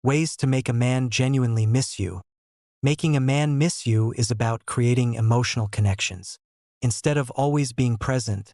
Ways to make a man genuinely miss you. Making a man miss you is about creating emotional connections. Instead of always being present,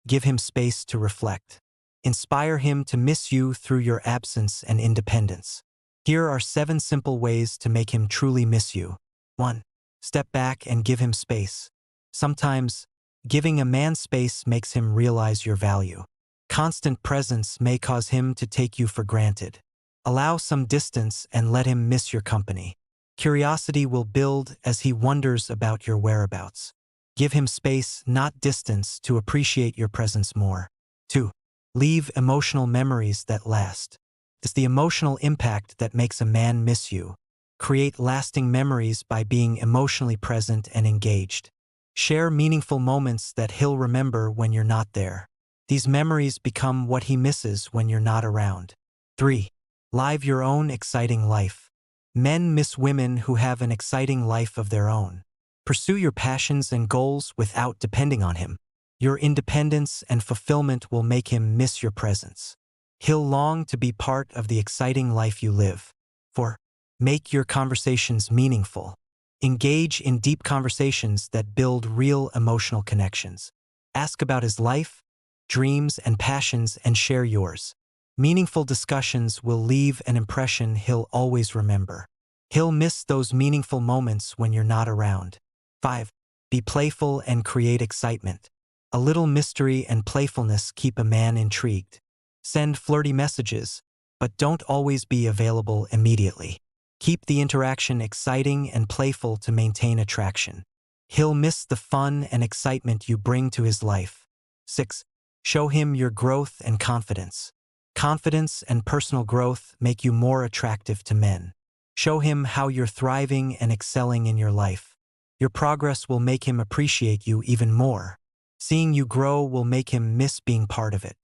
give him space to reflect. Inspire him to miss you through your absence and independence. Here are 7 simple ways to make him truly miss you. 1. Step back and give him space. Sometimes, giving a man space makes him realize your value. Constant presence may cause him to take you for granted. Allow some distance and let him miss your company. Curiosity will build as he wonders about your whereabouts. Give him space, not distance, to appreciate your presence more. 2. Leave emotional memories that last. It's the emotional impact that makes a man miss you. Create lasting memories by being emotionally present and engaged. Share meaningful moments that he'll remember when you're not there. These memories become what he misses when you're not around. 3. Live your own exciting life. Men miss women who have an exciting life of their own. Pursue your passions and goals without depending on him. Your independence and fulfillment will make him miss your presence. He'll long to be part of the exciting life you live. 4. Make your conversations meaningful. Engage in deep conversations that build real emotional connections. Ask about his life, dreams, and passions, and share yours. Meaningful discussions will leave an impression he'll always remember. He'll miss those meaningful moments when you're not around. 5. Be playful and create excitement. A little mystery and playfulness keep a man intrigued. Send flirty messages, but don't always be available immediately. Keep the interaction exciting and playful to maintain attraction. He'll miss the fun and excitement you bring to his life. 6. Show him your growth and confidence. Confidence and personal growth make you more attractive to men. Show him how you're thriving and excelling in your life. Your progress will make him appreciate you even more. Seeing you grow will make him miss being part of it.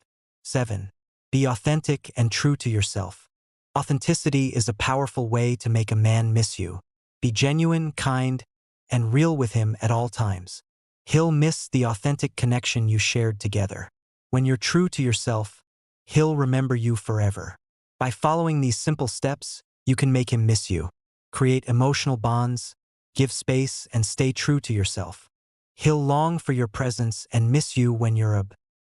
7. Be authentic and true to yourself. Authenticity is a powerful way to make a man miss you. Be genuine, kind, and real with him at all times. He'll miss the authentic connection you shared together. When you're true to yourself, he'll remember you forever. By following these simple steps, you can make him miss you. Create emotional bonds, give space, and stay true to yourself. He'll long for your presence and miss you when you're